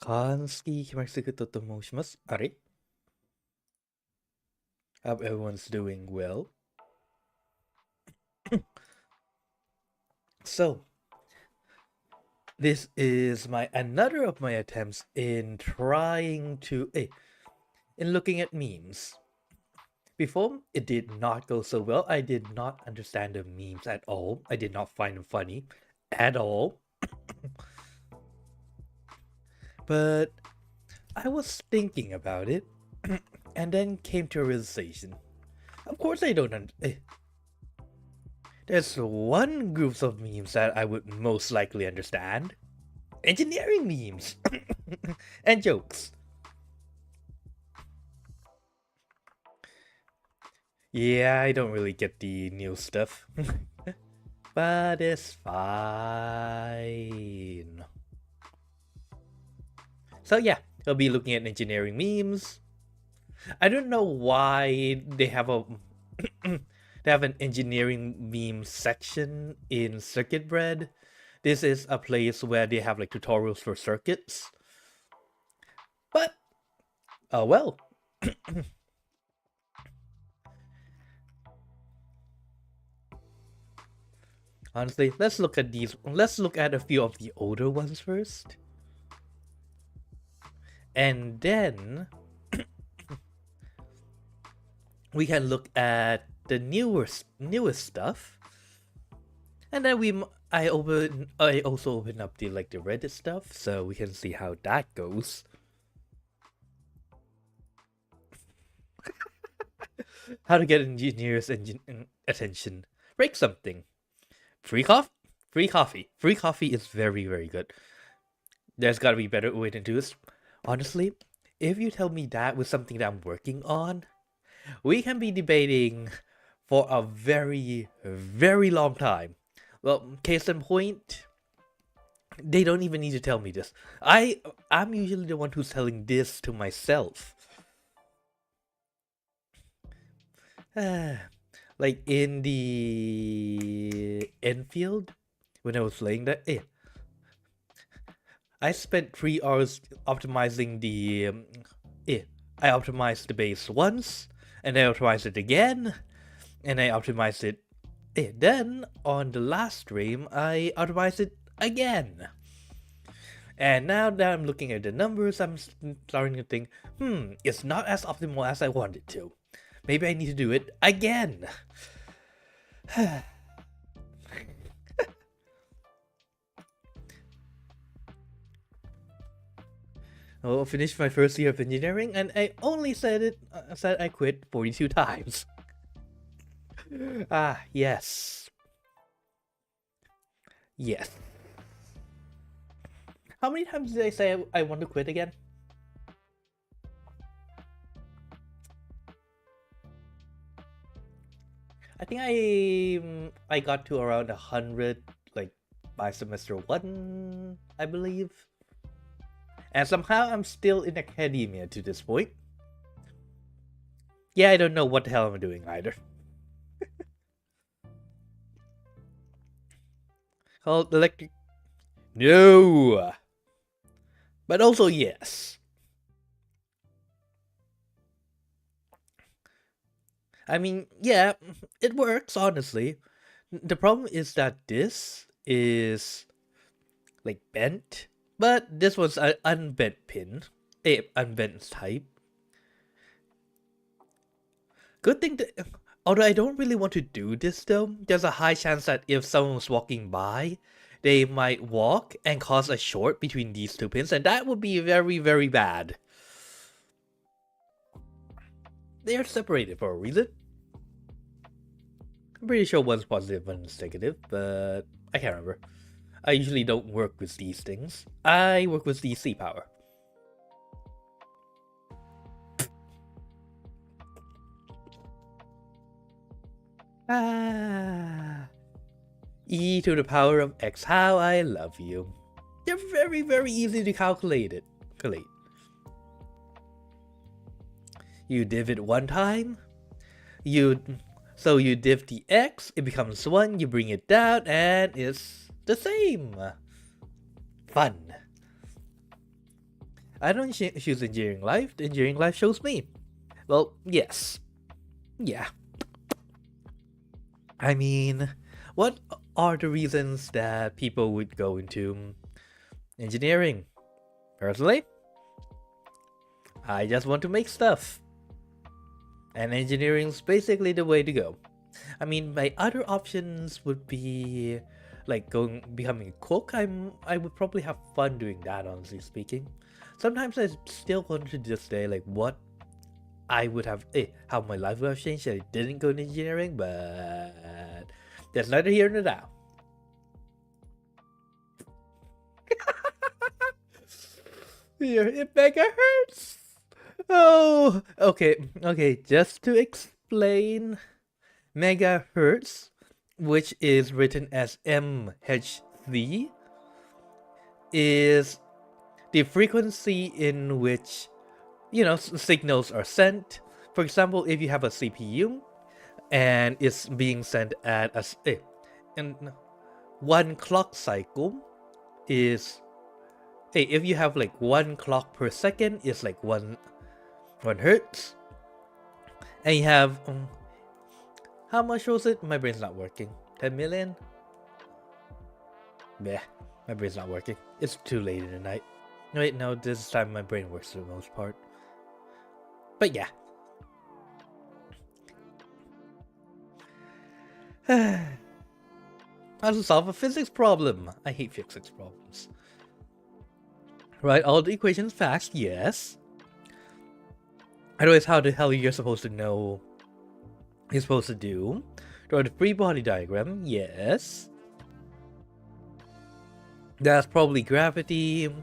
Konski Tsukito to moshimasu. Are? Hope everyone's doing well. So, this is another of my attempts in trying to in looking at memes. Before, it did not go so well. I did not understand the memes at all. I did not find them funny at all. But I was thinking about it and then came to a realization. Of course I don't There's one group of memes that I would most likely understand. Engineering memes and jokes. Yeah, I don't really get the new stuff. But it's fine. So yeah, I'll be looking at engineering memes. I don't know why they have an engineering meme section in Circuit Bread. This is a place where they have like tutorials for circuits. But oh well. Honestly, let's look at a few of the older ones first. And then we can look at the newest stuff. And then I also open up the Reddit stuff so we can see how that goes. How to get engineers attention. Break something. Free coffee? Free coffee. Free coffee is very, very good. There's gotta be a better way to do this. Honestly, if you tell me that with something that I'm working on, we can be debating for a very, very long time. Well, case in point, they don't even need to tell me this. I'm usually the one who's telling this to myself. Like in the ENVfield, when I was playing that, I spent 3 hours optimizing the I optimized the base once, and I optimized it again, and I optimized it. Then on the last stream, I optimized it again. And now that I'm looking at the numbers, I'm starting to think, it's not as optimal as I want it to. Maybe I need to do it again. I finished my first year of engineering, and I only said I quit 42 times. Yes. Yes. How many times did I say I want to quit again? I think I got to around 100 by semester 1, I believe. And somehow I'm still in academia to this point. Yeah, I don't know what the hell I'm doing either. Called electric. No! But also yes. I mean, yeah, it works, honestly. The problem is that this is bent, but this was an unbent pin, unbent type. Good thing that, although I don't really want to do this though, there's a high chance that if someone was walking by, they might walk and cause a short between these two pins, and that would be very, very bad. They are separated for a reason. I'm pretty sure one's positive, one's negative, but I can't remember. I usually don't work with these things. I work with DC power. E to the power of x, how I love you. They're very, very easy to calculate. You div it one time, so you div the x, it becomes 1, you bring it down, and it's the same. Fun. I don't choose engineering life, the engineering life shows me. Well, yes. Yeah. I mean, what are the reasons that people would go into engineering? Personally, I just want to make stuff. And engineering's basically the way to go. I mean, my other options would be like becoming a cook. I would probably have fun doing that, honestly speaking. Sometimes I still want to just say like what I would have, how my life would have changed if I didn't go into engineering, but there's neither here nor there. It mega hurts. Oh, okay, just to explain, megahertz, which is written as MHz, is the frequency in which, signals are sent. For example, if you have a CPU and it's being sent at and one clock cycle is, if you have like 1 clock per second, it's like 1 hertz, and you have how much was it? My brain's not working. 10 million? Yeah, my brain's not working. It's too late in the night. Wait, no, this time my brain works for the most part. But yeah. How to solve a physics problem? I hate physics problems. Write all the equations fast, yes. Otherwise, how the hell you're supposed to know you're supposed to do? Draw the free body diagram, yes. That's probably gravity.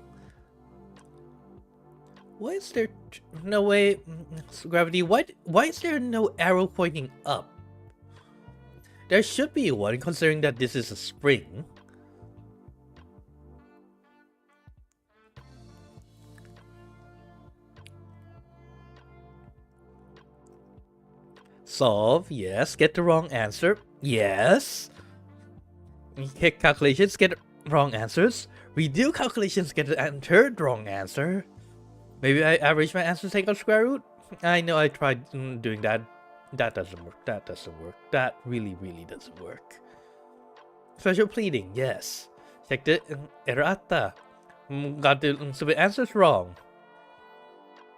Why is there no way? Gravity, why is there no arrow pointing up? There should be one, considering that this is a spring. Solve, yes. Get the wrong answer, yes. Calculations, get wrong answers. Redo calculations, get the third wrong answer. Maybe I average my answers, take out square root. I know I tried doing that. That doesn't work. That doesn't work. That really, really doesn't work. Special pleading, yes. Check the errata. Got the stupid answers wrong.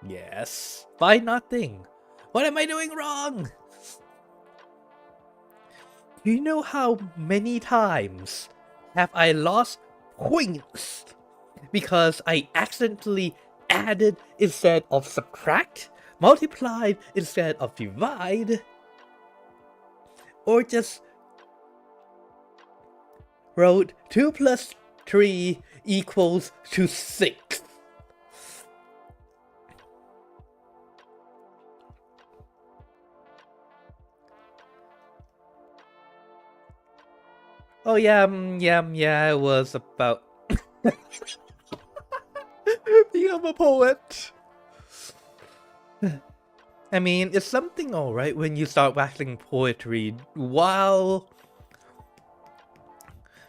Yes. Why nothing? What am I doing wrong? Do you know how many times have I lost points because I accidentally added instead of subtract, multiplied instead of divide, or just wrote 2 plus 3 equals to 6? Oh yeah, it was about become a poet. I mean, it's something alright when you start writing poetry while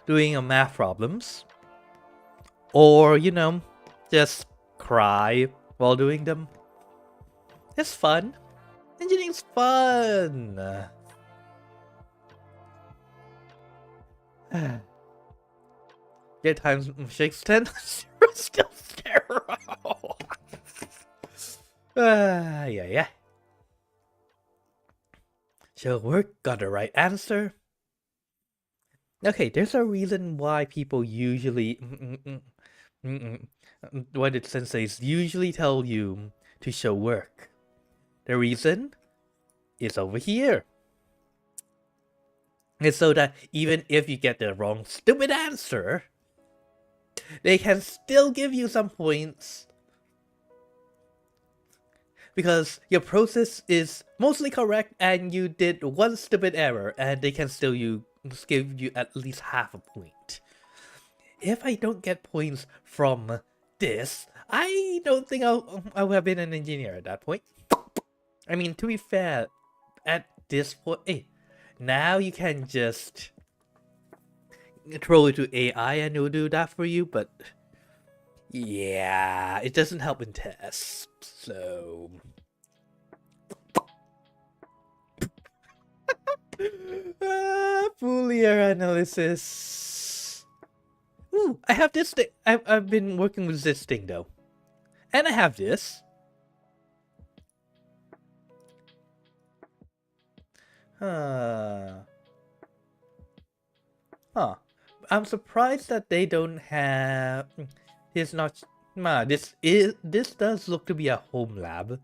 doing math problems. Or, just cry while doing them. It's fun. Engineering's fun. Get times shakes 10. Still sterile. Yeah. Show work, got the right answer. Okay, there's a reason why people usually... why did senseis usually tell you to show work? The reason is over here. It's so that even if you get the wrong stupid answer, they can still give you some points. Because your process is mostly correct and you did one stupid error, and they can still give you at least half a point. If I don't get points from this, I don't think I would have been an engineer at that point. I mean, to be fair, at this point, now you can just throw it to AI and it'll do that for you, but yeah, it doesn't help in tests, so... Boolean analysis. Ooh, I have this thing. I've been working with this thing though. And I have this. Huh. I'm surprised that they don't have... It's not... This does look to be a home lab.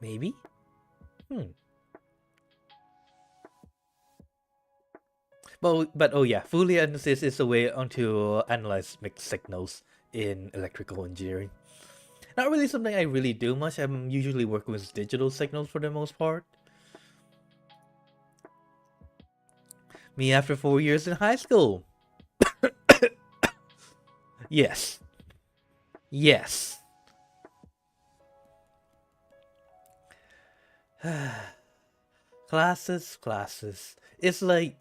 Maybe? But oh yeah, Boolean analysis is a way to analyze mixed signals in electrical engineering. Not really something I really do much. I'm usually working with digital signals for the most part. Me after 4 years in high school. Yes. Yes. Classes. It's like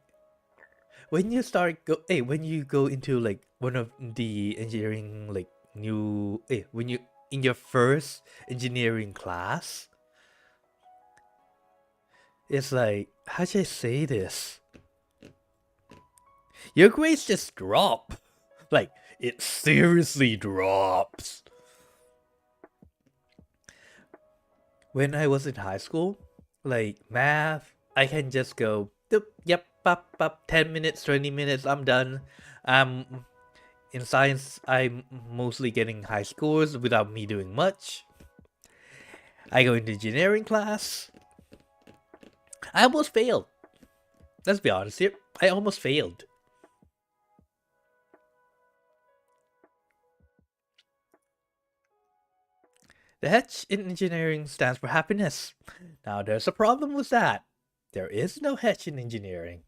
when you go into like one of the engineering like when you in your first engineering class, it's like, how should I say this? Your grades just drop. Like, it seriously drops. When I was in high school, like math, I can just go, yep, 10 minutes, 20 minutes, I'm done. In science, I'm mostly getting high scores without me doing much. I go into engineering class. I almost failed. Let's be honest here. I almost failed. The H in engineering stands for happiness. Now there's a problem with that. There is no H in engineering.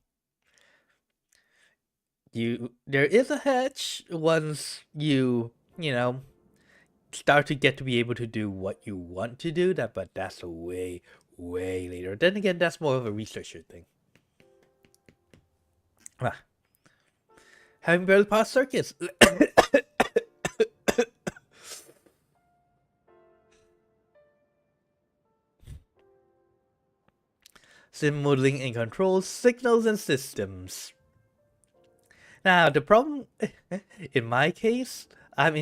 There is a H once you start to get to be able to do what you want to do, but that's way later. Then again, that's more of a researcher thing. Having barely passed circuits. Sim modeling and controls, signals and systems. Now the problem, in my case, I'm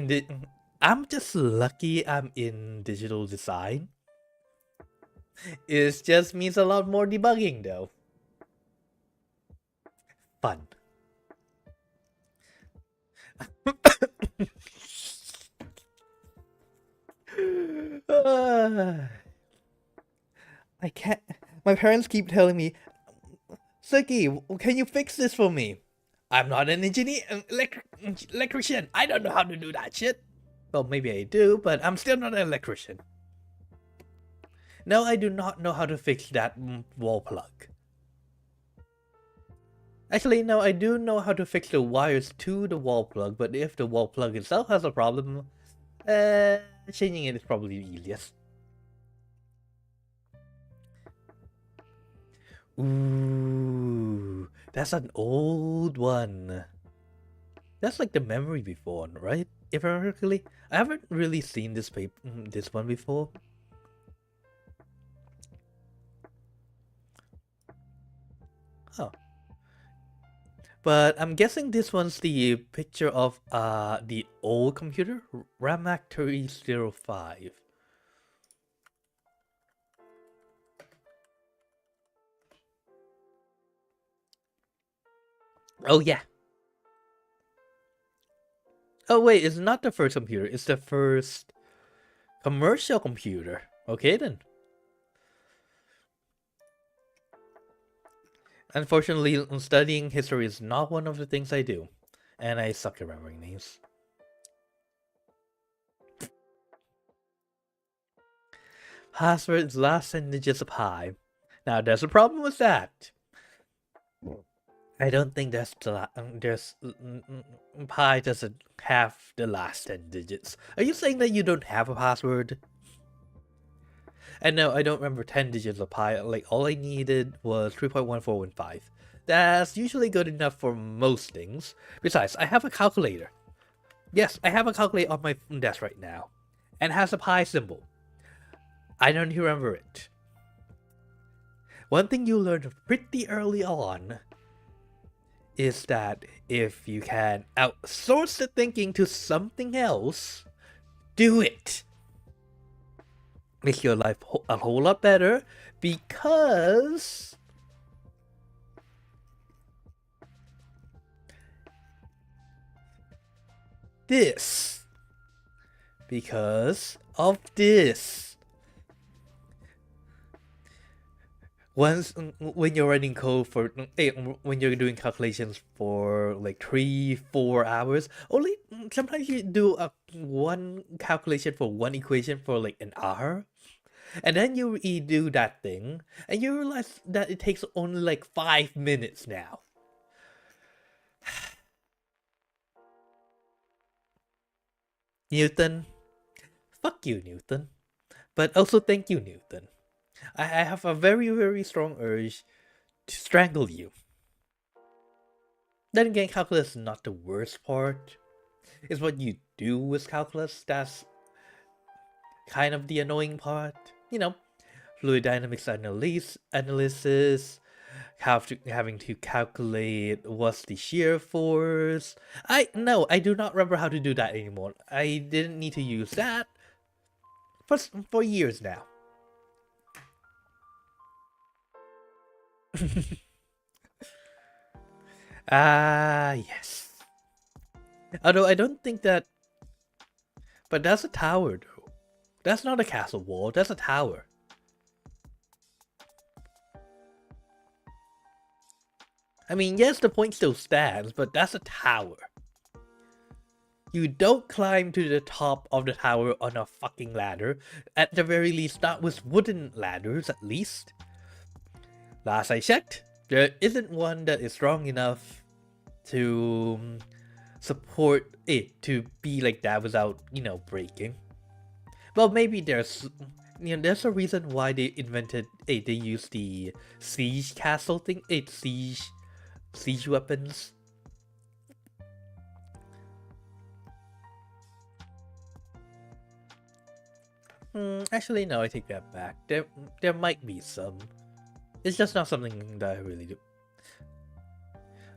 just lucky I'm in digital design. It just means a lot more debugging though. Fun. I can't. My parents keep telling me, Suki, can you fix this for me? I'm not an engineer, electrician. I don't know how to do that shit. Well, maybe I do, but I'm still not an electrician. No, I do not know how to fix that wall plug. Actually, no, I do know how to fix the wires to the wall plug, but if the wall plug itself has a problem, changing it is probably the easiest. Ooh, that's an old one. That's like the memory before, right? If I remember, I haven't really seen this one before. Oh. But I'm guessing this one's the picture of the old computer, Ramac 305. Oh yeah. Oh wait, it's not the first computer. It's the first commercial computer. Okay then. Unfortunately, studying history is not one of the things I do. And I suck at remembering names. Password is last 10 digits of pi. Now, there's a problem with that. I don't think there's pi doesn't have the last 10 digits. Are you saying that you don't have a password? And no, I don't remember 10 digits of pi. Like, all I needed was 3.1415. That's usually good enough for most things. Besides, I have a calculator. Yes, I have a calculator on my desk right now. And has a pi symbol. I don't remember it. One thing you learned pretty early on is that if you can outsource the thinking to something else, do it. Make your life a whole lot better because this. Because of this. Once when you're writing code for when you're doing calculations for like 3-4 hours, only sometimes you do one calculation for one equation for like an hour, and then you redo that thing and you realize that it takes only like 5 minutes now. Newton, fuck you, Newton, but also thank you, Newton. I have a very, very strong urge to strangle you. Then again, calculus is not the worst part. It's what you do with calculus that's kind of the annoying part. You know, fluid dynamics analysis, having to calculate what's the shear force. I do not remember how to do that anymore. I didn't need to use that for years now. Yes. Although I don't think that... But that's a tower, though. That's not a castle wall, that's a tower. I mean, yes, the point still stands, but that's a tower. You don't climb to the top of the tower on a fucking ladder. At the very least, not with wooden ladders, at least. Last I checked, there isn't one that is strong enough to support it to be like that without, breaking. Well, maybe there's a reason why they used the siege castle thing, siege weapons. Actually, no, I take that back. There might be some. It's just not something that I really do.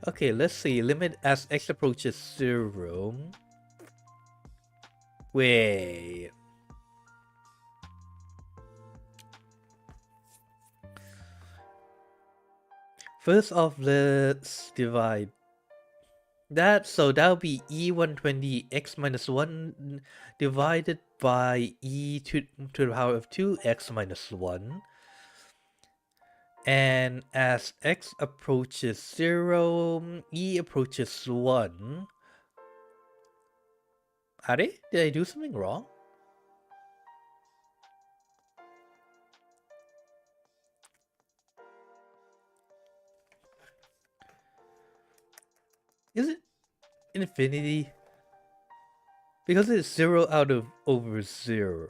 Okay, let's see. Limit as x approaches 0. Wait. First off, let's divide that. So that'll be E120 x minus 1 divided by e to the power of 2 x minus 1. And as x approaches 0, e approaches 1. Did I do something wrong? Is it infinity? Because it's 0 out of over 0.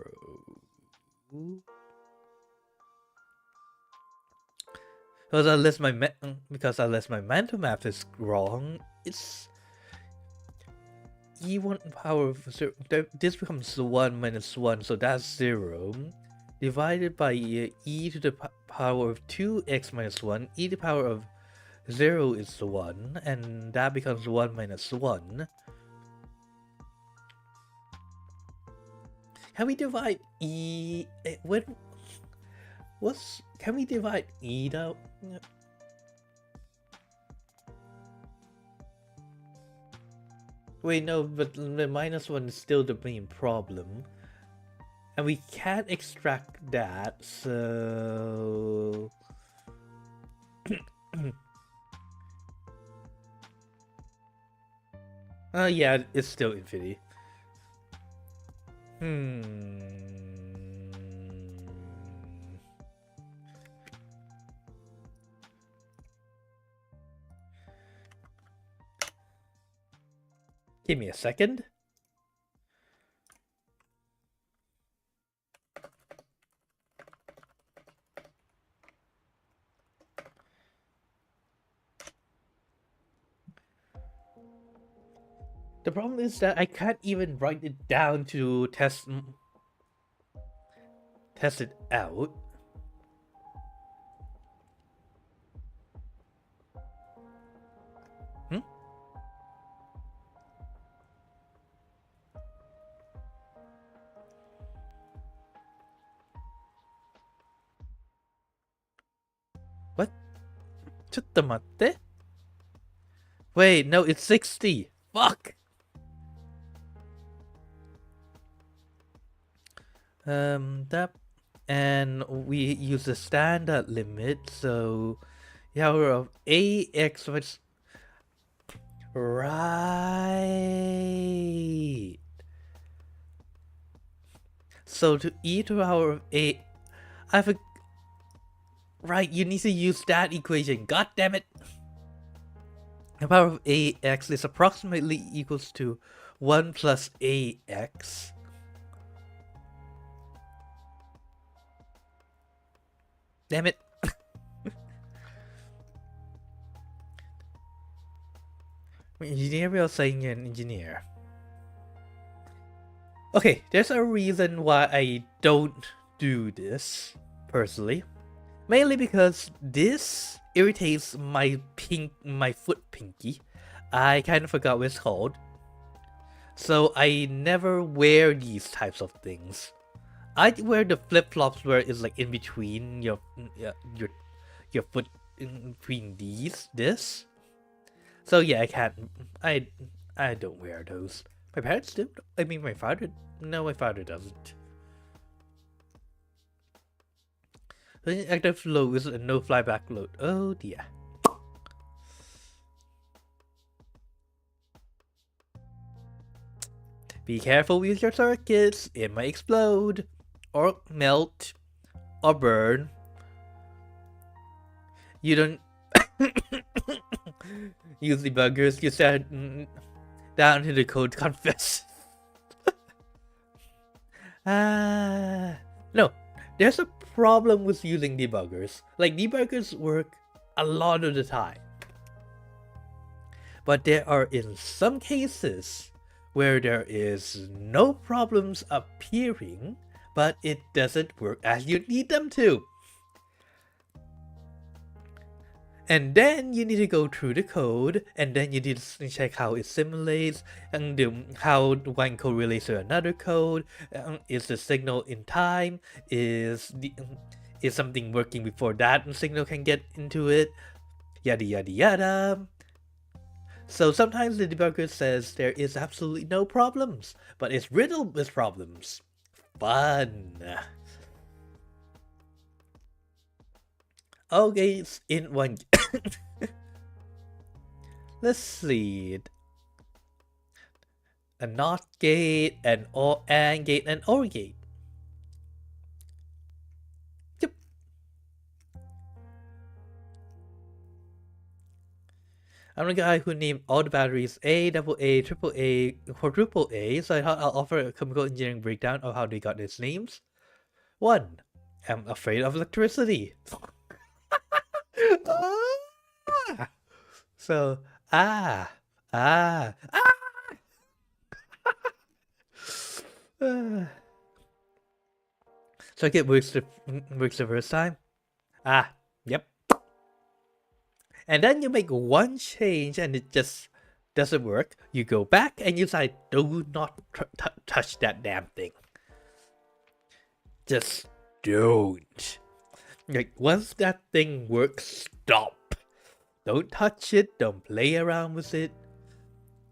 Because unless my mental math is wrong, it's e1 power of 0. This becomes 1 minus 1, so that's 0. Divided by e to the power of 2x minus 1. E to the power of 0 is 1, and that becomes 1 minus 1. Can we divide e... Can we divide e though? Wait, no, but the -1 is still the main problem. And we can't extract that, so... yeah, it's still infinity. Give me a second. The problem is that I can't even write it down to test it out. What? ちょっと待って. Wait, no, it's 60. Fuck. That, and we use the standard limit, so the power of ax was right. So to e to the power of a, right, you need to use that equation. God damn it. The power of ax is approximately equals to 1 plus ax. Damn it. Engineer, we are saying you're an engineer. Okay, there's a reason why I don't do this, personally. Mainly because this irritates my foot pinky. I kind of forgot what it's called. So I never wear these types of things. I wear the flip-flops where it's like in between your foot, in between this. So yeah, I can't. I don't wear those. My parents do. I mean, my father. No, my father doesn't. Active load is a no flyback load. Oh dear. Be careful with your circuits. It might explode, or melt, or burn. You don't use debuggers. You said down to the code confess. No, there's a problem with using debuggers. Like, debuggers work a lot of the time. But there are in some cases where there is no problems appearing, but it doesn't work as you need them to. And then you need to go through the code, and then you need to check how it simulates, and how one code relates to another code. Is the signal in time? Is something working before that signal can get into it? Yada yada yada. So sometimes the debugger says there is absolutely no problems, but it's riddled with problems. Fun. Okay, it's in one. Let's see. A NOT gate, an AND gate, and OR gate. Yep. I'm the guy who named all the batteries A, AA, AAA, quadruple A, so I thought I'll offer a chemical engineering breakdown of how they got these names. 1. I'm afraid of electricity. So, circuit works the first time. Yep. And then you make one change and it just doesn't work. You go back and you say, do not touch that damn thing. Just don't. Like, once that thing works, stop. Don't touch it, don't play around with it.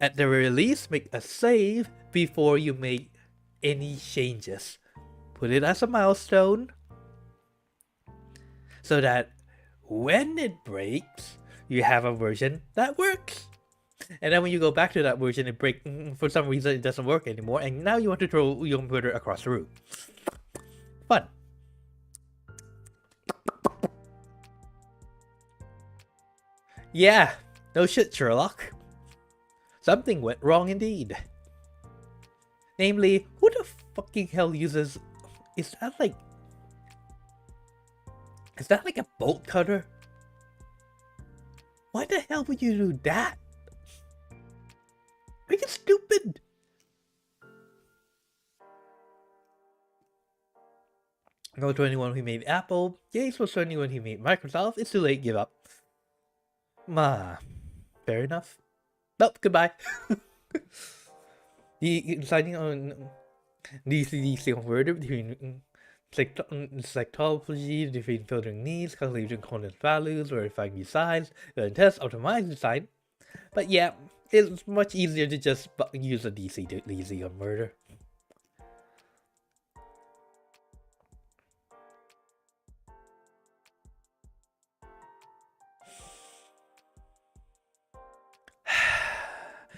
At the very least, make a save before you make any changes. Put it as a milestone so that when it breaks, you have a version that works. And then when you go back to that version, it breaks. For some reason, it doesn't work anymore, and now you want to throw your computer across the room. Fun. Yeah, no shit, Sherlock. Something went wrong indeed. Namely, who the fucking hell uses... Is that like a bolt cutter? Why the hell would you do that? Are you stupid? No to anyone who made Apple. Yes, was to anyone who made Microsoft. It's too late, give up. Fair enough. Nope, goodbye. Deciding on DC converter between psychology, between filtering needs, calculating component values, verifying designs, and test optimized design. But yeah, it's much easier to just use a DC to DC converter.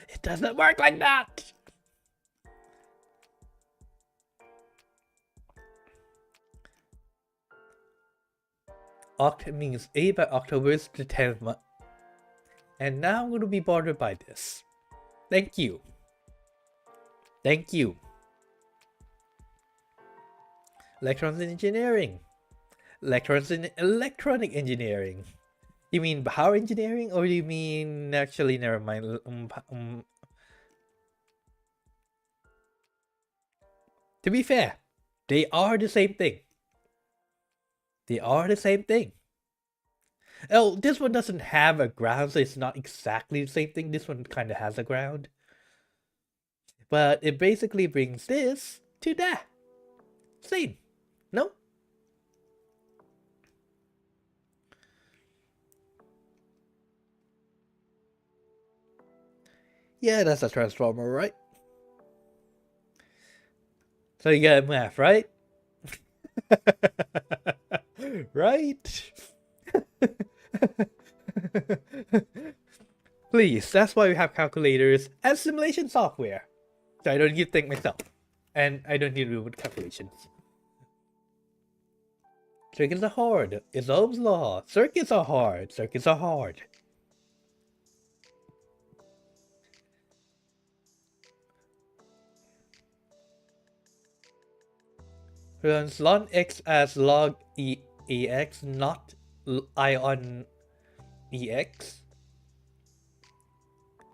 It doesn't work like that! Oct means 8 by October is the 10th month. And now I'm going to be bothered by this. Thank you. Thank you. Electronics engineering. Electronic engineering. You mean power engineering, or do you mean actually never mind? To be fair, they are the same thing. They are the same thing. Oh, this one doesn't have a ground, so it's not exactly the same thing. This one kind of has a ground. But it basically brings this to that. Same. No? Yeah, that's a transformer, right? So you got math, right? Right? Please, that's why we have calculators and simulation software. So I don't need to think myself. And I don't need to do calculations. Circuits are hard. It's Ohm's law. Circuits are hard. Circuits are hard. Runs log x as log ex, not ion ex.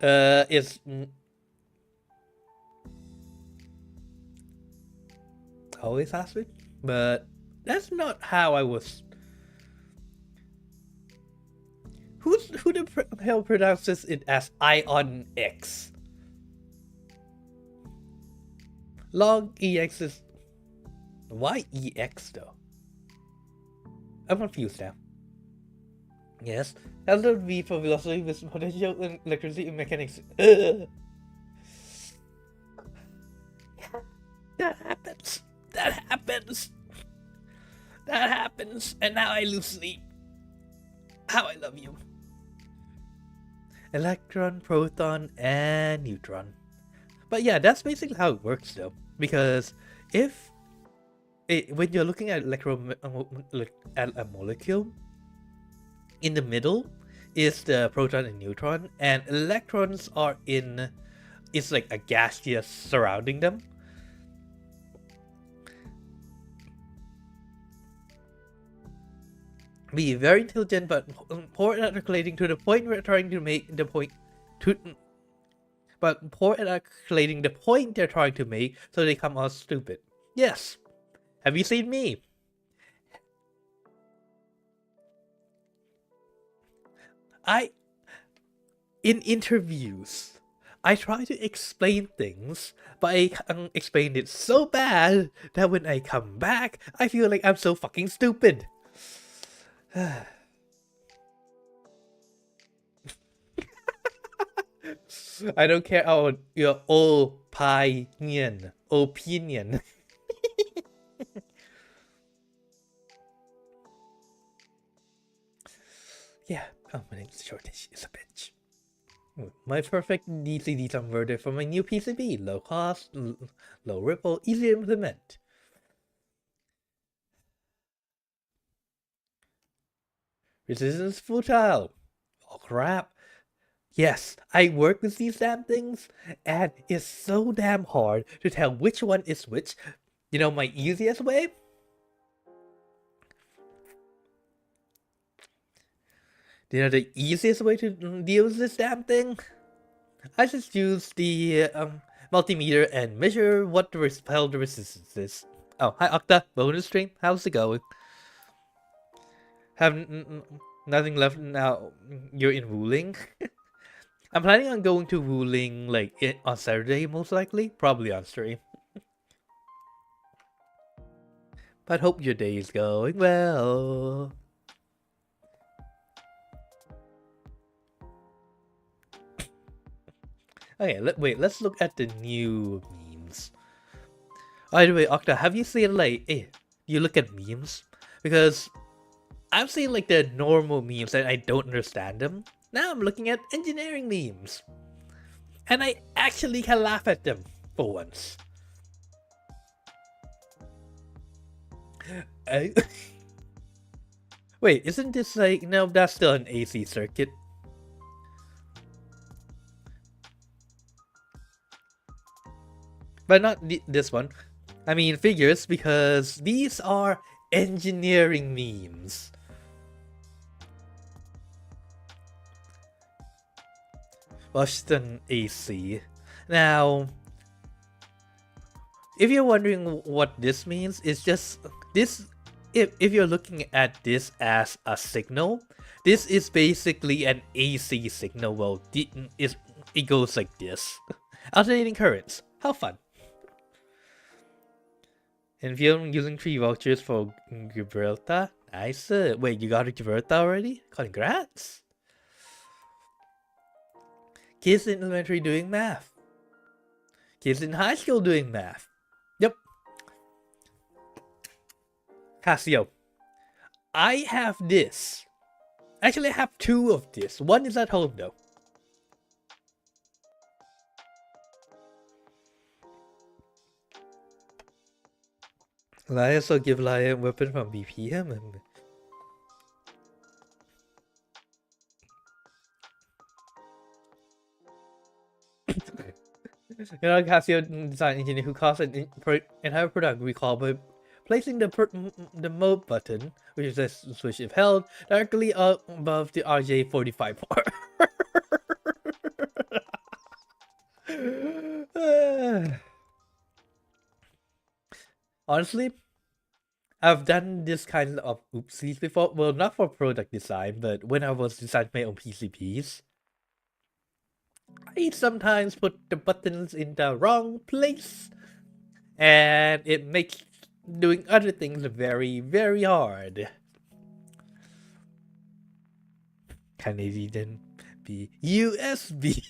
Is always has it, but that's not how I was. Who the hell pronounces it as ion x? Log ex is. Why EX though? I'm confused now. Yes, that would be for velocity with potential in electricity and mechanics. That happens. That happens. That happens. And now I lose sleep. How I love you. Electron, proton, and neutron. But yeah, that's basically how it works though. Because if when you're looking at a molecule, in the middle is the proton and neutron, and electrons are in, it's like a gaseous surrounding them. Be very intelligent, but poor at calculating to the point we're trying to make the point to. But poor at calculating the point they're trying to make, so they come out stupid. Yes. Have you seen me? In interviews, I try to explain things, but I explained it so bad that when I come back, I feel like I'm so fucking stupid. I don't care about your opinion. Yeah, my name's Shortish is a bitch. My perfect DCD converter for my new PCB. Low cost, low ripple, easy to implement. Resistance futile. Oh crap. Yes, I work with these damn things, and it's so damn hard to tell which one is which. You know my easiest way? You know the easiest way to deal with this damn thing? I just use the multimeter and measure what the resistance is. Oh, hi Octa, bonus stream, how's it going? Have nothing left now, you're in Wuling? I'm planning on going to Wuling like on Saturday most likely, probably on stream. But hope your day is going well. Okay, let's look at the new memes. By the way, Octa, have you seen like, you look at memes? Because I've seen like the normal memes and I don't understand them. Now I'm looking at engineering memes. And I actually can laugh at them for once. Wait, isn't this like, no, that's still an AC circuit. But not this one. I mean figures, because these are engineering memes. Washington AC. Now, if you're wondering what this means, it's just this. If you're looking at this as a signal, this is basically an AC signal. Well, it goes like this. Alternating currents. How fun. And if you're using 3 vouchers for Gibraltar, nice. Wait, you got a Gibraltar already? Congrats. Kids in elementary doing math. Kids in high school doing math. Yep. Casio. I have this. Actually, I have 2 of this. One is at home though. Lion also give Lion weapon from BPM and you know, Casio design engineer who caused an entire product recall by placing the mode button, which is a switch if held, directly above the RJ45 port. Honestly, I've done this kind of oopsies before. Well, not for product design, but when I was designing my own PCBs. I sometimes put the buttons in the wrong place, and it makes doing other things very, very hard. Can it even be USB?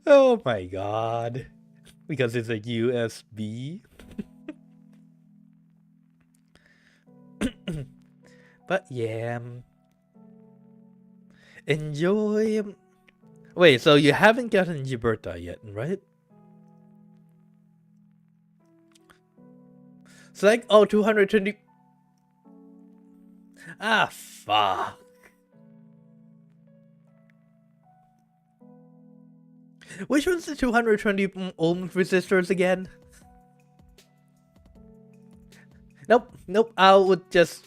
Oh my god. Because it's a USB. But yeah. Enjoy. Wait, so you haven't gotten Gibraltar yet, right? It's like, oh, 220. Ah, fuck. Which one's the 220 ohm resistors again? Nope. I'll just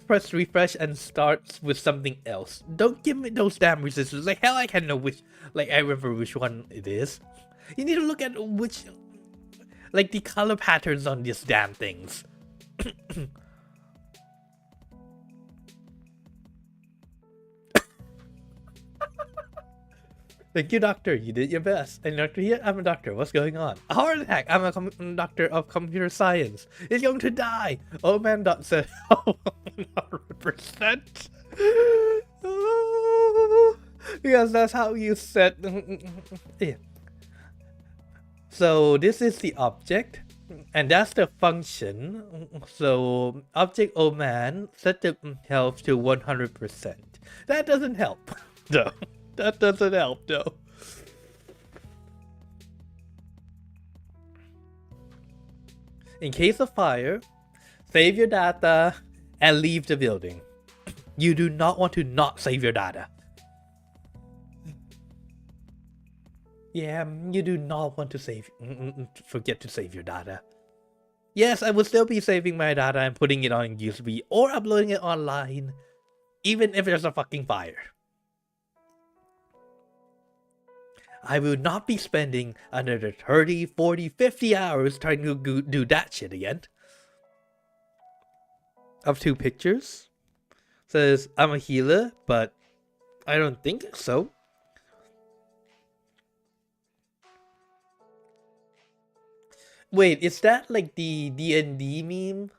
press refresh and start with something else. Don't give me those damn resistors. Like hell, I can know which. Like I remember which one it is. You need to look at which, like the color patterns on these damn things. Thank you, doctor. You did your best. And doctor here, I'm a doctor. What's going on? A heart attack. I'm a doctor of computer science. He's going to die. Oh man, doc said, 100%. because that's how you set. Yeah. So this is the object, and that's the function. So object oh man set the health to 100%. That doesn't help. No, that doesn't help though. In case of fire, save your data and leave the building. You do not want to not save your data. Yeah, you do not want to forget to save your data. Yes, I will still be saving my data and putting it on USB or uploading it online, even if there's a fucking fire. I will not be spending another 30, 40, 50 hours trying to do that shit again. Of 2 pictures. Says, I'm a healer, but I don't think so. Wait, is that like the D&D meme?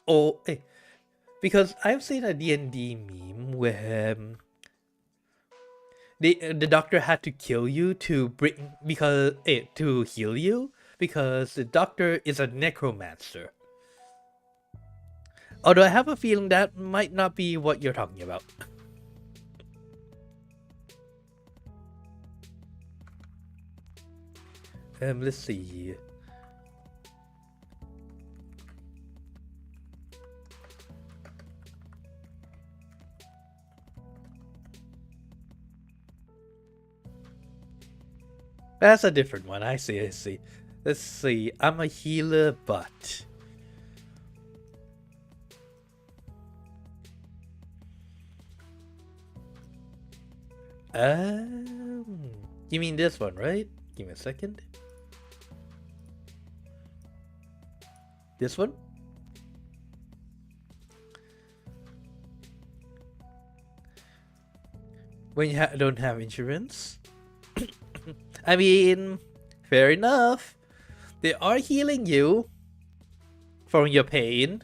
Oh, hey. Because I've seen a D&D meme where the doctor had to kill you to to heal you because the doctor is a necromancer. Although I have a feeling that might not be what you're talking about. Let's see. That's a different one. I see. Let's see. I'm a healer, but... You mean this one, right? Give me a second. This one? When you don't have insurance? I mean, fair enough. They are healing you from your pain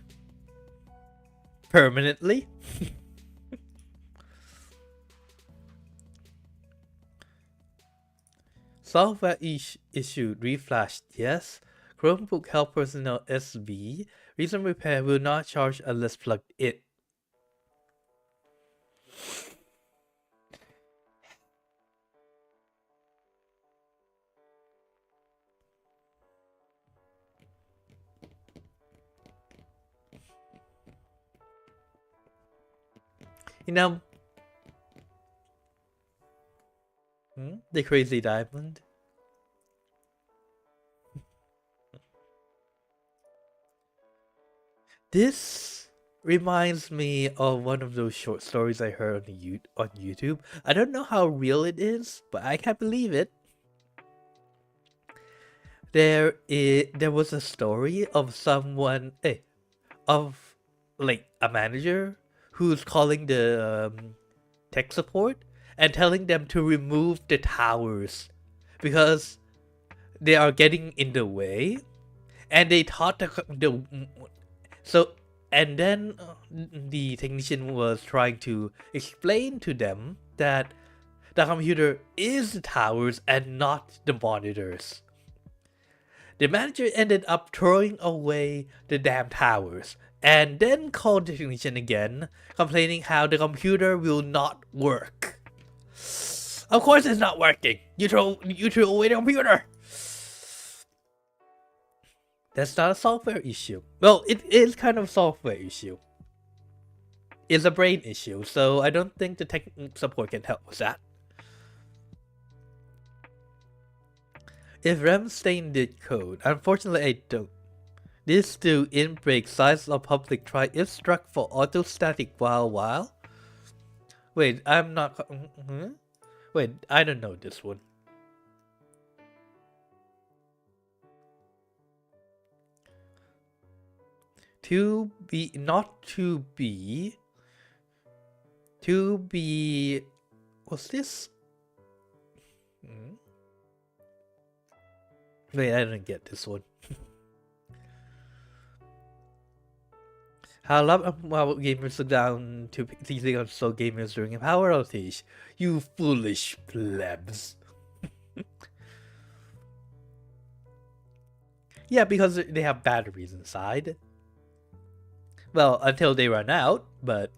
permanently. Software issued reflashed, yes. Chromebook help personnel SB. Recent repair will not charge unless plugged in. You know, the crazy diamond. This reminds me of one of those short stories I heard on YouTube. I don't know how real it is, but I can't believe it. There was a story of someone, of like a manager who's calling the tech support and telling them to remove the towers because they are getting in the way, and they thought and then the technician was trying to explain to them that the computer is the towers and not the monitors. The manager ended up throwing away the damn towers and then called the technician again, complaining how the computer will not work. Of course it's not working. You throw away the computer. That's not a software issue. Well, it is kind of a software issue. It's a brain issue, so I don't think the tech support can help with that. If Ramstein did code, unfortunately I don't. This do in break size of public try if struck for auto static while. Wait, I'm not. Wait, I don't know this one. To be. What's this? Wait, I don't get this one. How a lot of gamers look down to PC console gamers during a power outage. You foolish plebs. Yeah, because they have batteries inside. Well, until they run out, but...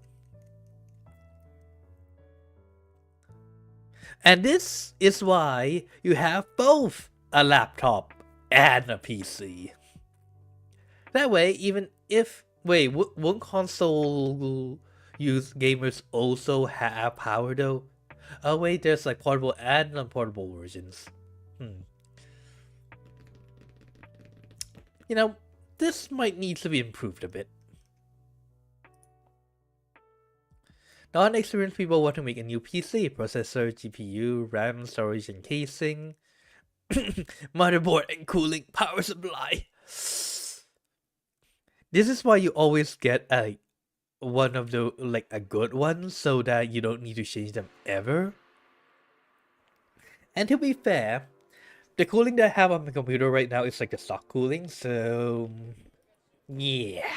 And this is why you have both a laptop and a PC. That way, even if... Wait, won't console use gamers also have power though? Oh wait, there's like portable and non-portable versions. You know, this might need to be improved a bit. Non-experienced people want to make a new PC, processor, GPU, RAM, storage and casing, motherboard and cooling, power supply. This is why you always get one of the a good one, so that you don't need to change them ever. And to be fair, the cooling that I have on my computer right now is like the stock cooling, so yeah.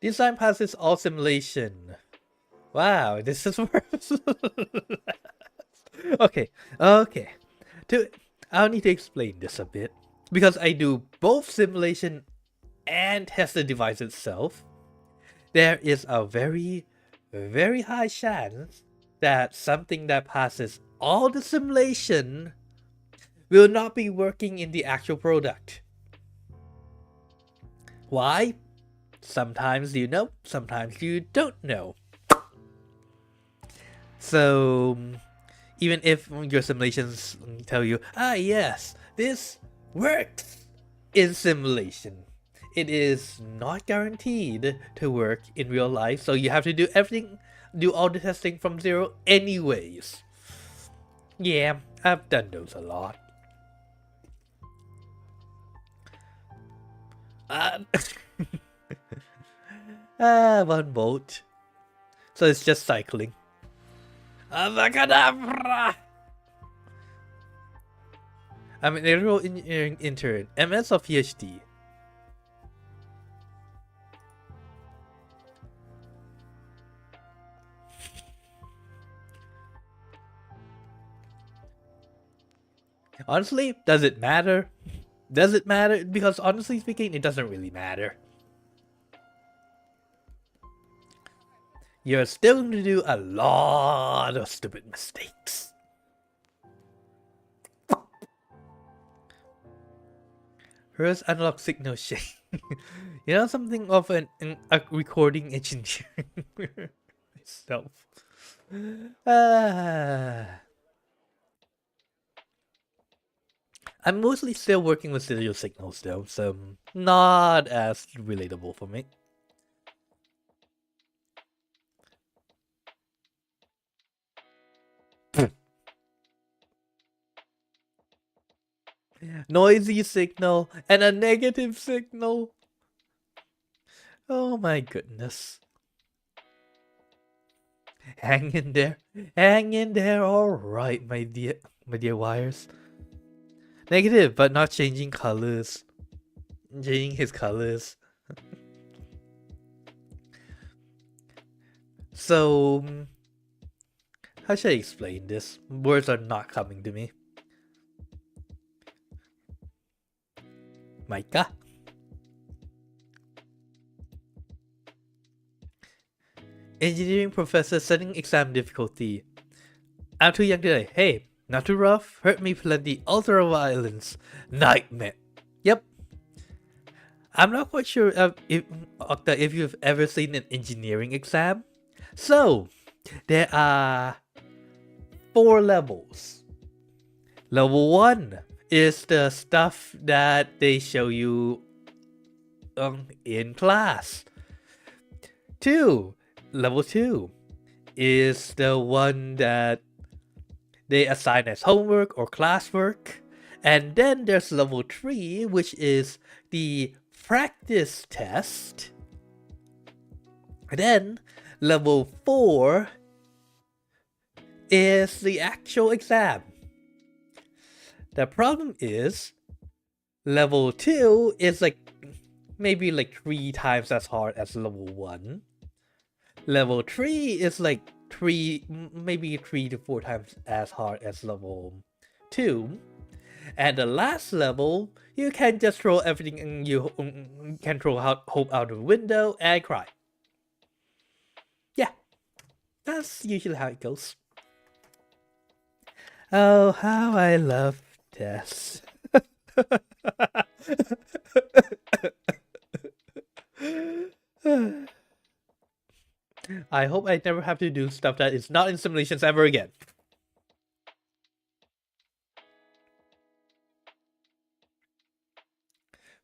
Design passes all simulation. Wow, this is worse. Okay. I'll need to explain this a bit, because I do both simulation and test the device itself. There is a very, very high chance that something that passes all the simulation will not be working in the actual product. Why? Sometimes you know, sometimes you don't know. So, even if your simulations tell you, yes, this works in simulation, it is not guaranteed to work in real life, so you have to do everything, do all the testing from zero anyways. Yeah, I've done those a lot. 1 volt. So it's just cycling. Avacadabra! I'm an aerial engineering intern, MS or PhD? Honestly, does it matter? Does it matter? Because honestly speaking, it doesn't really matter. You're still going to do a lot of stupid mistakes. Here's analog signal shake. You know, something of a recording engineer myself. I'm mostly still working with stereo signals though, so not as relatable for me. Noisy signal and a negative signal. Oh my goodness. Hang in there. Hang in there. Alright, my dear wires. Negative, but not changing colors. Changing his colors. So, how should I explain this? Words are not coming to me. Micah. Engineering professor setting exam difficulty. I'm too young today. Hey, not too rough. Hurt me plenty. Ultra violence. Nightmare. Yep. I'm not quite sure if you've ever seen an engineering exam. So, there are 4 levels. Level 1 is the stuff that they show you in class. Level 2 is the one that they assign as homework or classwork. And then there's level 3, which is the practice test. And then level 4 is the actual exam. The problem is, Level 2 is like maybe like 3 times as hard as level 1. Level 3 is like maybe 3 to 4 times as hard as level 2. And the last level, you can just throw everything and you can throw hope out the window and cry. Yeah, that's usually how it goes. Oh, how I love death. I hope I never have to do stuff that is not in simulations ever again.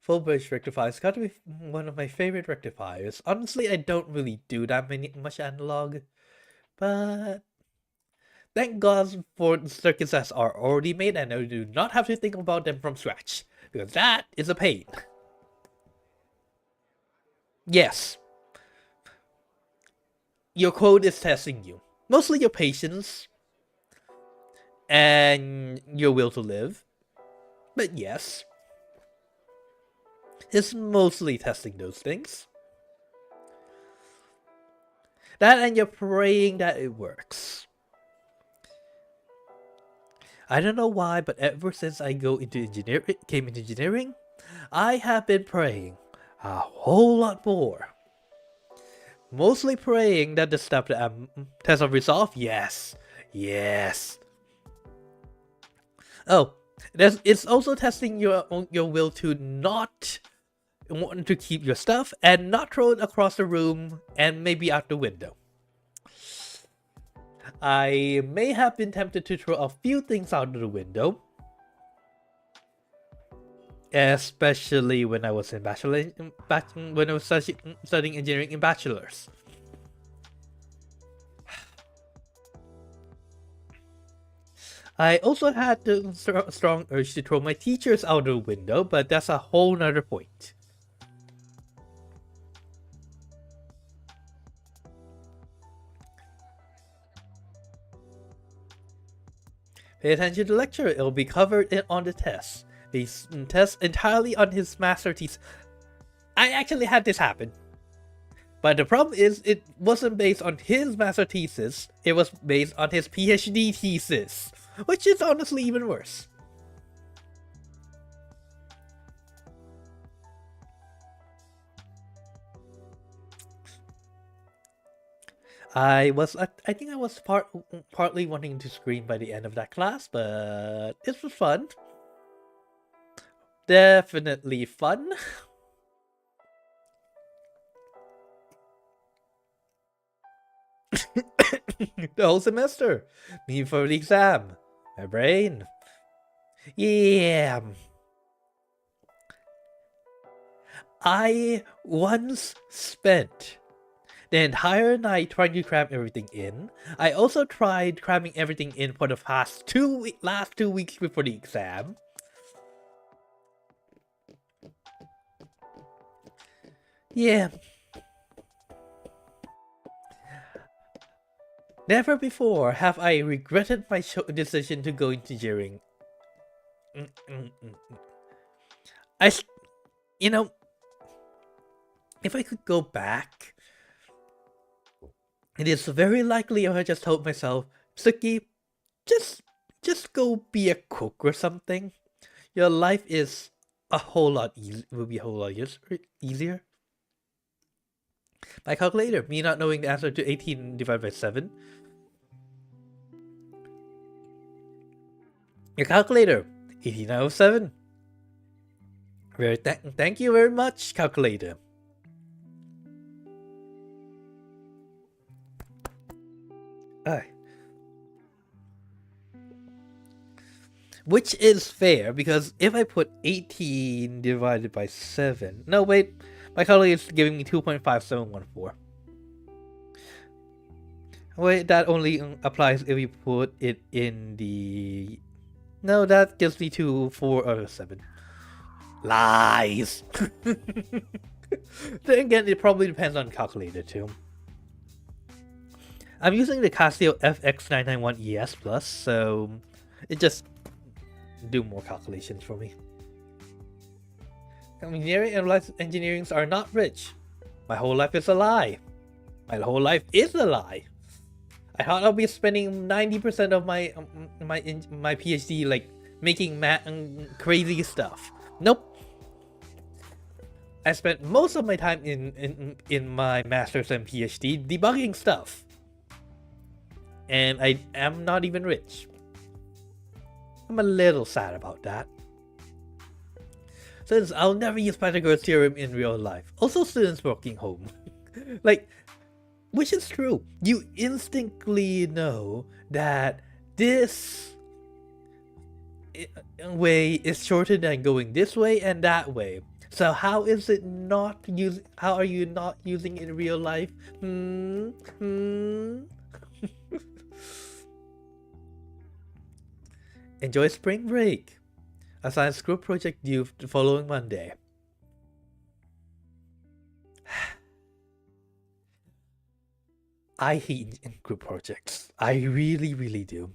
Full bridge rectifiers got to be one of my favorite rectifiers. Honestly, I don't really do that much analog, but thank God for circuits that are already made and I do not have to think about them from scratch, because that is a pain. Yes. Your code is testing you. Mostly your patience and your will to live. But yes, it's mostly testing those things. That and you're praying that it works. I don't know why, but ever since I came into engineering, I have been praying a whole lot more. Mostly praying that the stuff that I'm test of resolve, yes. Oh, it's also testing your will to not want to keep your stuff and not throw it across the room and maybe out the window. I may have been tempted to throw a few things out of the window, especially when I was studying engineering in bachelor's. I also had the strong urge to throw my teachers out the window, but that's a whole nother point. Pay attention to the lecture, it will be covered on the test. They test entirely on his master thesis. I actually had this happen. But the problem is, it wasn't based on his master thesis, it was based on his PhD thesis, which is honestly even worse. I think I was partly wanting to scream by the end of that class, but it was fun. Definitely fun. The whole semester. Me for the exam. My brain. Yeah. I once spent the entire night trying to cram everything in. I also tried cramming everything in for the last 2 weeks before the exam. Yeah. Never before have I regretted my decision to go into engineering. If I could go back, it is very likely I just told myself, Tsuki, just go be a cook or something. Your life is a whole lot easier. My calculator, me not knowing the answer to 18 divided by 7. Your calculator, 18 out of 7. Thank you very much, calculator. Which is fair, because if I put 18 divided by 7... No, wait. My calculator is giving me 2.5714. Wait, that only applies if you put it in the... No, that gives me 4 out of 7. Lies! Then again, it probably depends on calculator too. I'm using the Casio FX991ES Plus, so it just do more calculations for me. Engineering and life engineerings are not rich. My whole life is a lie. My whole life is a lie. I thought I'll be spending 90% of my PhD like making crazy stuff. Nope. I spent most of my time in my master's and PhD debugging stuff. And I am not even rich. I'm a little sad about that. Since I'll never use Pythagoras theorem in real life. Also students working home. Like, which is true. You instinctively know that this way is shorter than going this way and that way. So how is it not using? How are you not using it in real life? Enjoy spring break. Assign group project due the following Monday. I hate group projects. I really, really do.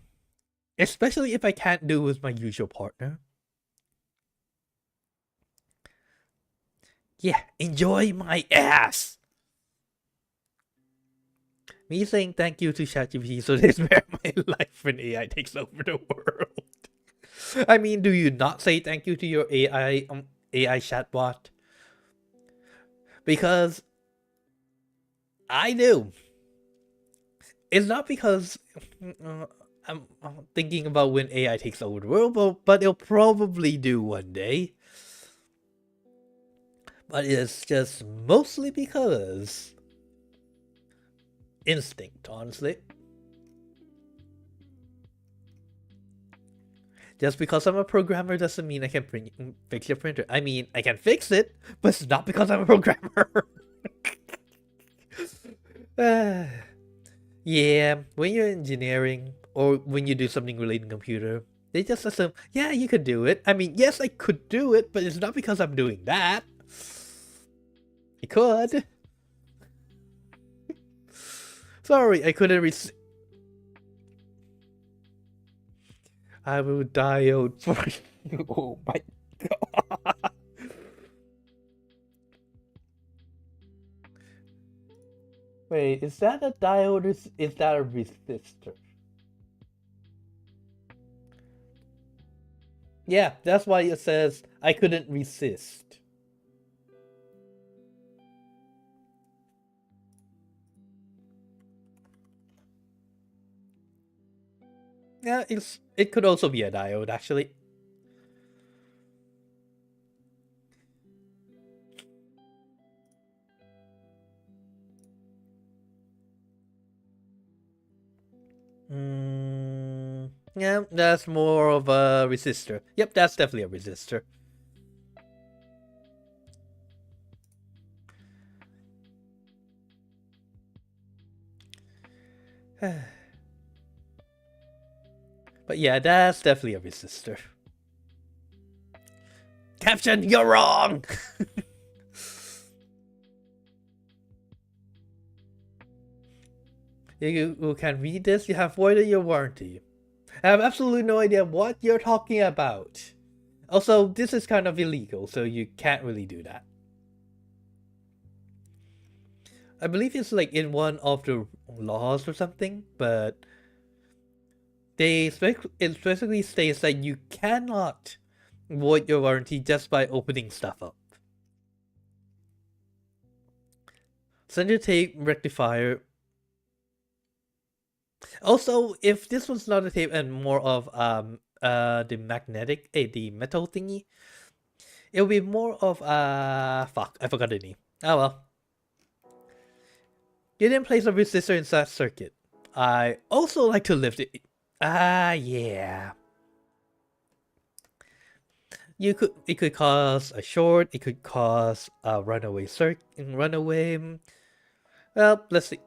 Especially if I can't do it with my usual partner. Yeah, enjoy my ass! Me saying thank you to ChatGPT so they spare my life when AI takes over the world. I mean, do you not say thank you to your AI chatbot? Because I do. It's not because I'm thinking about when AI takes over the world, but it'll probably do one day. But it's just mostly because instinct, honestly. Just because I'm a programmer doesn't mean I can fix your printer. I mean, I can fix it, but it's not because I'm a programmer. Yeah, when you're engineering or when you do something related to computer, they just assume, yeah, you could do it. I mean, yes, I could do it, but it's not because I'm doing that. I could. Sorry, I couldn't I will diode for you. Oh my god. Wait, is that a diode or is that a resistor? Yeah, that's why it says I couldn't resist. Yeah, it could also be a diode, actually. Yeah, that's more of a resistor. Yep, that's definitely a resistor. But yeah, that's definitely a resistor. Caption, you're wrong! You can read this, you have voided your warranty. I have absolutely no idea what you're talking about. Also, this is kind of illegal, so you can't really do that. I believe it's like in one of the laws or something, but it specifically states that you cannot void your warranty just by opening stuff up. Center tape rectifier. Also, if this was not a tape and more of the magnetic, the metal thingy, it would be more of fuck, I forgot the name. Oh well. You didn't place a resistor inside circuit. I also like to lift it. Yeah. It could cause a short, it could cause a runaway runaway. Well, let's see.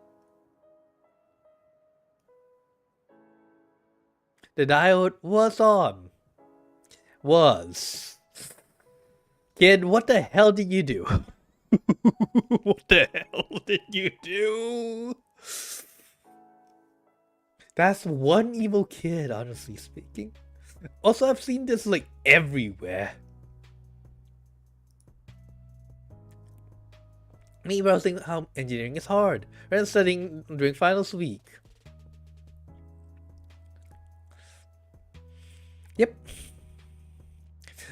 The diode was on. Kid, what the hell did you do? What the hell did you do? That's one evil kid, honestly speaking. Also, I've seen this like everywhere. Me browsing how engineering is hard, rather than studying during finals week. Yep.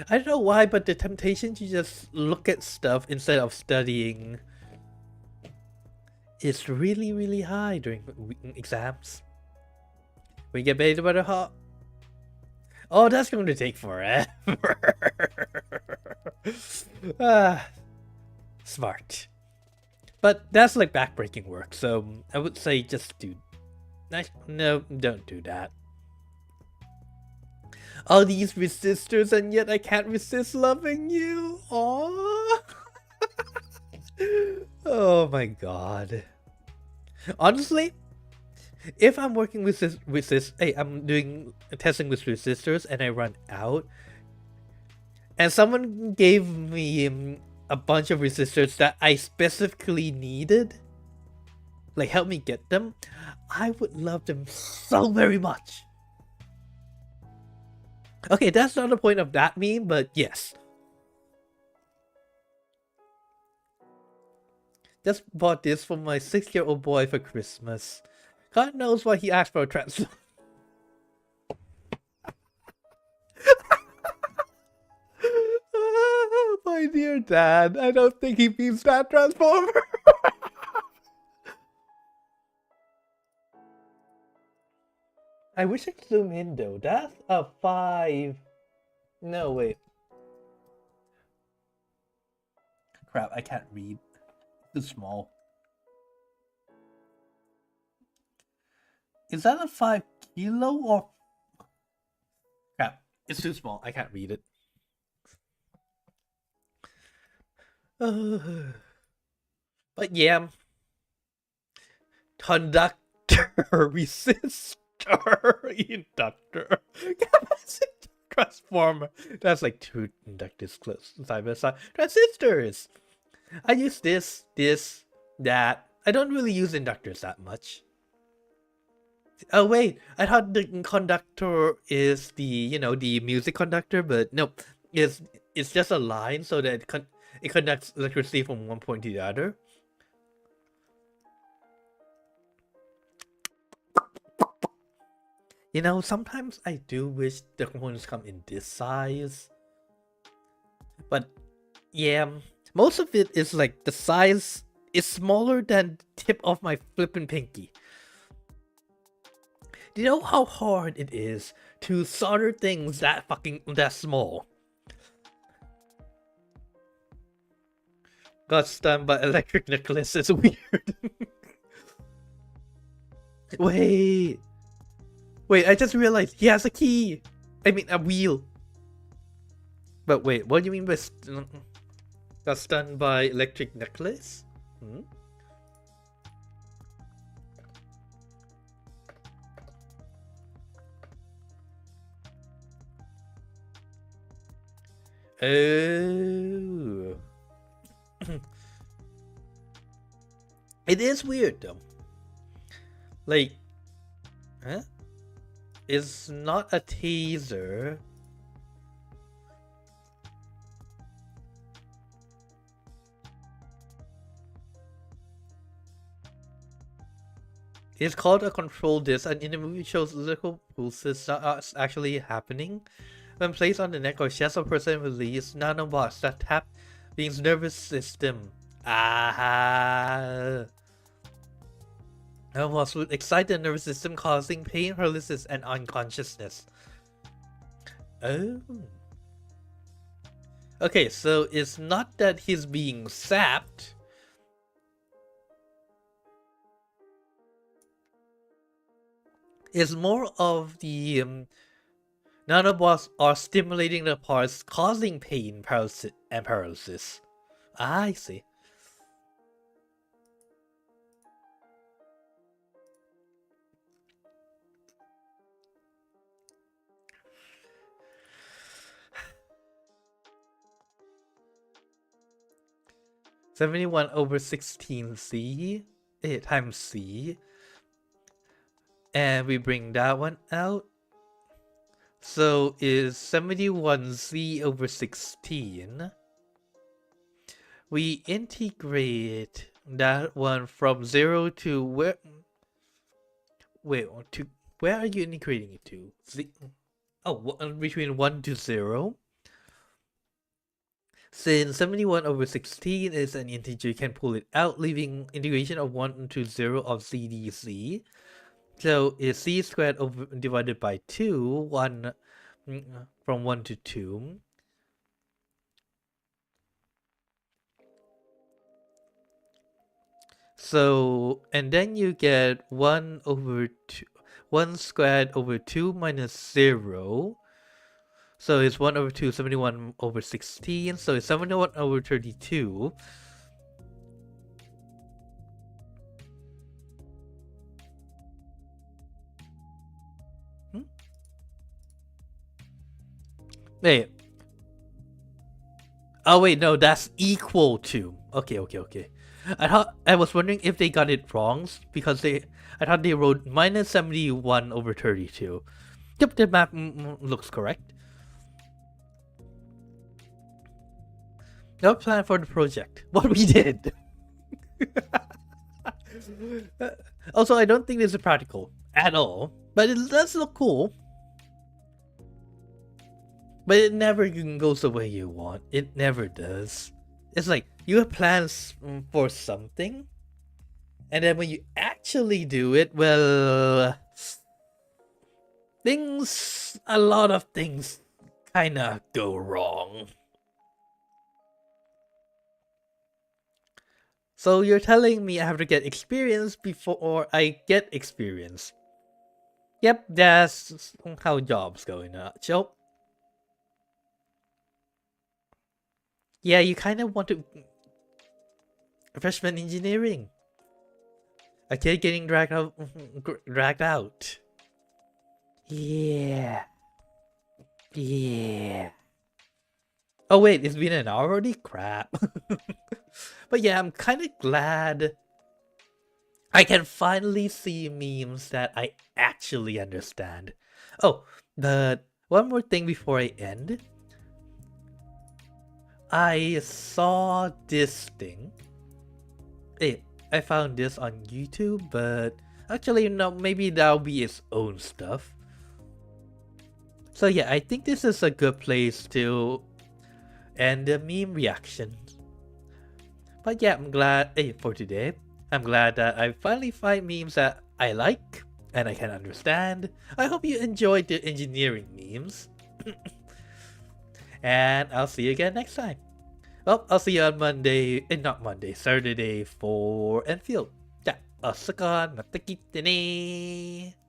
I don't know why, but the temptation to just look at stuff instead of studying is really, really high during exams. When you get beta about it, huh? Oh, that's going to take forever. Smart. But that's like backbreaking work, so I would say just do... No, don't do that. All these resistors, and yet I can't resist loving you. Aww. Oh my god. Honestly, if I'm working with hey, I'm doing testing with resistors and I run out, and someone gave me a bunch of resistors that I specifically needed, like help me get them, I would love them so very much. Okay, that's not the point of that meme, but yes. Just bought this for my 6-year-old boy for Christmas. God knows why he asked for a transformer. My dear dad, I don't think he means that transformer. I wish I could zoom in though. That's a 5. No, wait. Crap, I can't read. It's too small. Is that a 5 kilo or... Crap, it's too small. I can't read it. But yeah. Conductor, resistor, inductor, capacitor, transformer. That's like 2 inductors close side by side. Transistors. I use this, that. I don't really use inductors that much. Oh wait, I thought the conductor is the, the music conductor, but no, it's just a line so that it conducts electricity from one point to the other. Sometimes I do wish the components come in this size. But yeah, most of it is like the size is smaller than the tip of my flippin' pinky. Do you know how hard it is to solder things that small? Got stunned by electric necklace is weird. Wait, I just realized he has a key. I mean, a wheel. But wait, what do you mean by got stunned by electric necklace? Oh. It is weird though. Like, huh? It's not a taser. It's called a control disc, and in the movie it shows electrical pulses not actually happening. When placed on the neck or chest of a person release nanobots that tap being's nervous system. Nanobots would excite the nervous system, causing pain, paralysis, and unconsciousness. Oh. Okay, so it's not that he's being sapped. It's more of the nanobots are stimulating the parts, causing pain, paralysis. I see. (71/16C) times C. And we bring that one out. So is 71Z/16 we integrate that one from 0 to where? Wait, to where are you integrating it to? Between 1 to 0. Since 71/16 is an integer, you can pull it out, leaving integration of 1 to 0 of CDC. So it's c squared divided by 2, from 1 to 2. So, and then you get 1 squared over 2 minus 0. So it's 1/2, 71/16. So it's 71/32. Wait. Oh wait, no, that's equal to. Okay. I was wondering if they got it wrong because I thought they wrote minus 71/32. Yep, the map looks correct. No plan for the project. What we did. Also, I don't think this is practical at all, but it does look cool. But it never goes the way you want. It never does. It's like you have plans for something, and then when you actually do it, well, a lot of things kinda go wrong. So you're telling me I have to get experience before I get experience. Yep, that's how jobs go in a nutshell. Yeah, you kind of want to... Freshman engineering. A kid getting dragged out. Yeah. Oh wait, it's been an hour already? Crap. But yeah, I'm kind of glad I can finally see memes that I actually understand. Oh, but one more thing before I end. I saw this thing. I found this on YouTube, but actually no, maybe that'll be its own stuff. So yeah, I think this is a good place to end the meme reaction. But yeah, I'm glad for today. I'm glad that I finally find memes that I like and I can understand. I hope you enjoyed the engineering memes. And I'll see you again next time. Well, I'll see you on Saturday for ENVfield. じゃあ、おっすか、また来てねー。